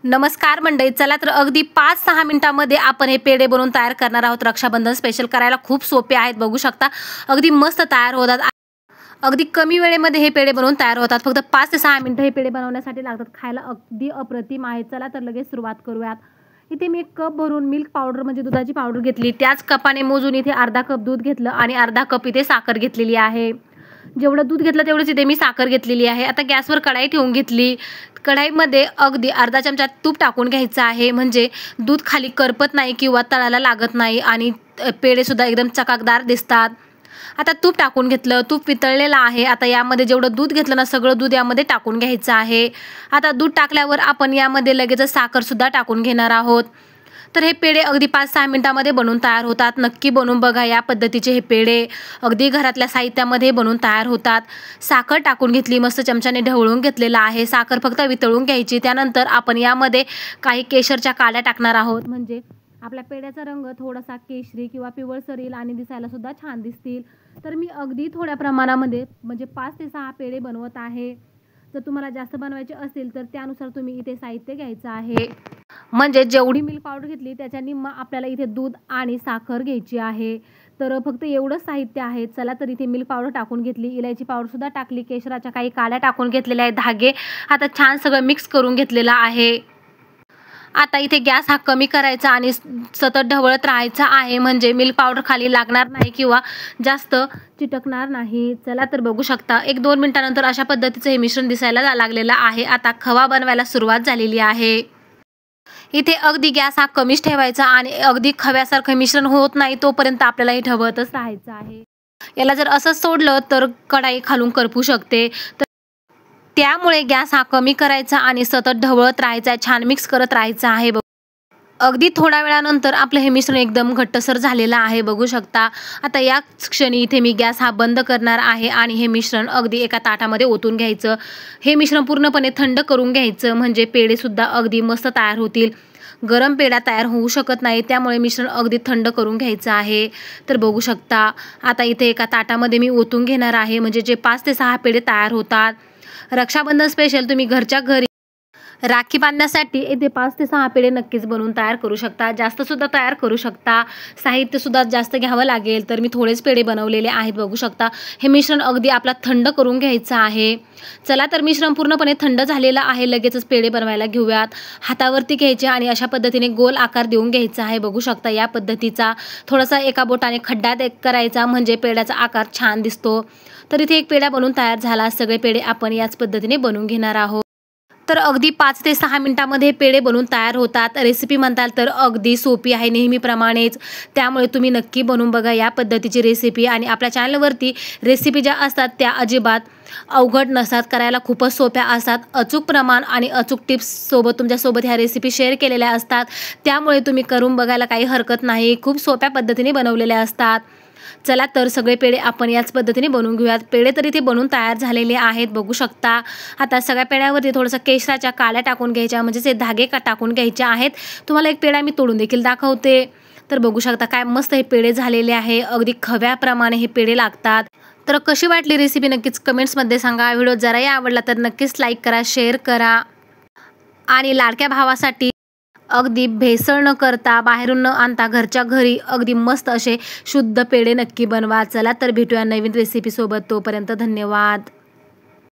नमस्कार मंडळी, चला तर अगदी 5-6 मिनिटांमध्ये आपण हे पेढे बनवून तयार करणार आहोत। रक्षाबंधन स्पेशल करायला खूप सोपे आहेत, बघू शकता अगदी मस्त तयार होतात। अगदी कमी वेळेमध्ये हे पेढे बनवून तयार होतात। फक्त 5 ते 6 मिनिटं हे पेढे बनवण्यासाठी लागतात। खायला अगदी अप्रतिम आहे। चला तर लगेच सुरुवात करूयात। इथे मी 1 कप भरून मिल्क पावडर म्हणजे दुधाची पावडर घेतली। त्याच कपाने मोजून इथे अर्धा कप दूध घेतलं आणि अर्धा कप इथे साखर घेतलेली आहे। जेवढं दूध घेतलं तेवढंच इथे मी साखर घेतलेली आहे। आता गॅसवर कढाई ठेवून घेतली। कढाईमध्ये अगदी अर्धा चमचा तूप टाकून घ्यायचं आहे, म्हणजे दूध खाली करपत नाही किंवा तळाला लागत नाही आणि पेढे सुद्धा एकदम चकाकदार दिसतात। आता तूप टाकून घेतलं, तूप वितळलेलं आहे। आता यामध्ये जेवढं दूध घेतलं ना, सगळं दूध यामध्ये टाकून घ्यायचं आहे। आता दूध टाकल्यावर आपण यामध्ये लगेचच साखर सुद्धा टाकून घेणार आहोत। तर हे पेढे अगदी 5-6 मिनिटांमध्ये बनून तयार होतात। नक्की बनवून बघा या पद्धतीचे हे पेढे अगदी घरातल्या साहित्यामध्ये बनवून तयार होतात। साखर टाकून घेतली, मस्त चमच्याने ढवळून घेतलेला आहे। साखर फक्त वितळून घ्यायची। त्यानंतर आपण यामध्ये काही केशरच्या काड्या टाकणार आहोत, म्हणजे आपल्या पेढ्याचा रंग थोडासा केशरी किंवा पिवळसर येईल आणि दिसायला सुद्धा छान दिसतील। तर मी अगदी थोड्या प्रमाणामध्ये म्हणजे 5 ते 6 पेढे बनवत आहे। जर तुम्हाला जास्त बनवायचे असतील तर त्यानुसार तुम्ही इथे साहित्य घ्यायचं आहे, म्हणजे जेवढी मिल्क पावडर घेतली त्याच्या निम्मा आपल्याला इथे दूध आणि साखर घ्यायची आहे। तर फक्त एवढंच साहित्य आहे। चला तर इथे मिल्क पावडर टाकून घेतली, इलायची पावडर सुद्धा टाकली, केशराच्या काही काड्या टाकून घेतलेल्या आहेत, धागे। आता छान सगळं मिक्स करून घेतलेलं आहे। आता इथे गॅस हा कमी करायचा आणि सतत ढवळत राहायचा आहे, म्हणजे मिल्क पावडर खाली लागणार नाही किंवा जास्त चिटकणार नाही। चला तर बघू शकता 1-2 मिनिटांनंतर अशा पद्धतीचं हे मिश्रण दिसायला लागलेलं आहे। आता खवा बनवायला सुरुवात झालेली आहे। इथे अगदी गॅस हा कमीच ठेवायचा आणि अगदी खव्यासारखं मिश्रण होत नाही तोपर्यंत आपल्याला हे ढवळतच राहायचं आहे। याला जर असंच सोडलं तर कढाई खालून करपू शकते, तर त्यामुळे गॅस हा कमी करायचा आणि सतत ढवळत राहायचा, छान मिक्स करत राहायचं आहे। अगदी थोड्या वेळानंतर आपलं हे मिश्रण एकदम घट्टसर झालेलं आहे, बघू शकता। आता या क्षणी इथे मी गॅस हा बंद करणार आहे आणि हे मिश्रण अगदी एका ताटामध्ये ओतून घ्यायचं। हे मिश्रण पूर्णपणे थंड करून घ्यायचं, म्हणजे पेढे सुद्धा अगदी मस्त तयार होतील। गरम पेढा तयार होऊ शकत नाही, त्यामुळे मिश्रण अगदी थंड करून घ्यायचं आहे। तर बघू शकता आता इथे एका ताटामध्ये मी ओतून घेणार आहे, म्हणजे जे 5 ते 6 पेढे तयार होतात। रक्षाबंधन स्पेशल तुम्ही घरच्या घरी राखी बांधण्यासाठी इथे 5 ते 6 पेढे नक्कीच बनवून तयार करू शकता। जास्त सुद्धा तयार करू शकता, साहित्य सुद्धा जास्त घ्यावं लागेल। तर मी थोडेच पेढे बनवलेले आहेत, बघू शकता। हे मिश्रण अगदी आपला थंड करून घ्यायचं आहे। चला तर मिश्रण पूर्णपणे थंड झालेलं आहे, लगेचच पेढे बनवायला घेऊयात। हातावरती घ्यायचे आणि अशा पद्धतीने गोल आकार देऊन घ्यायचा आहे, बघू शकता। या पद्धतीचा थोडासा एका बोटाने खड्डा करायचा, म्हणजे पेढ्याचा आकार छान दिसतो। तर इथे एक पेढा बनवून तयार झाला। सगळे पेढे आपण याच पद्धतीने बनवून घेणार आहोत। तर अगदी 5 ते 6 मिनिटांमध्ये पेढे बनवून तयार होतात। रेसिपी म्हणताल तर अगदी सोपी आहे नेहमीप्रमाणेच, त्यामुळे तुम्ही नक्की बनवून बघा या पद्धतीची रेसिपी। आणि आपल्या चॅनलवरती रेसिपी ज्या असतात त्या अजिबात अवघड नसतात, करायला खूपच सोप्या असतात। अचूक प्रमाण आणि अचूक टिप्ससोबत तुमच्यासोबत ह्या रेसिपी शेअर केलेल्या असतात, त्यामुळे तुम्ही करून बघायला काही हरकत नाही। खूप सोप्या पद्धतीने बनवलेल्या असतात। चला तर सगळे पेढे आपण याच पद्धतीने बनवून घेऊयात। पेढे तर इथे बनवून तयार झालेले आहेत, बघू शकता। आता सगळ्या पेढ्यावरती थोडंसं केशराच्या काड्या टाकून घ्यायच्या, म्हणजे ते धागे टाकून घ्यायचे आहेत। तुम्हाला एक पेढा मी तोडून देखील दाखवते। तर बघू शकता काय मस्त हे पेढे झालेले आहे, अगदी खव्याप्रमाणे हे पेढे लागतात। तर कशी वाटली रेसिपी नक्कीच कमेंट्समध्ये सांगा। व्हिडिओ जराही आवडला तर नक्कीच लाईक करा, शेअर करा आणि लाडक्या भावासाठी अगदी भेसळ न करता, बाहेरून न आणता घरच्या घरी अगदी मस्त असे शुद्ध पेढे नक्की बनवा। चला तर भेटूया नवीन रेसिपीसोबत, तोपर्यंत धन्यवाद।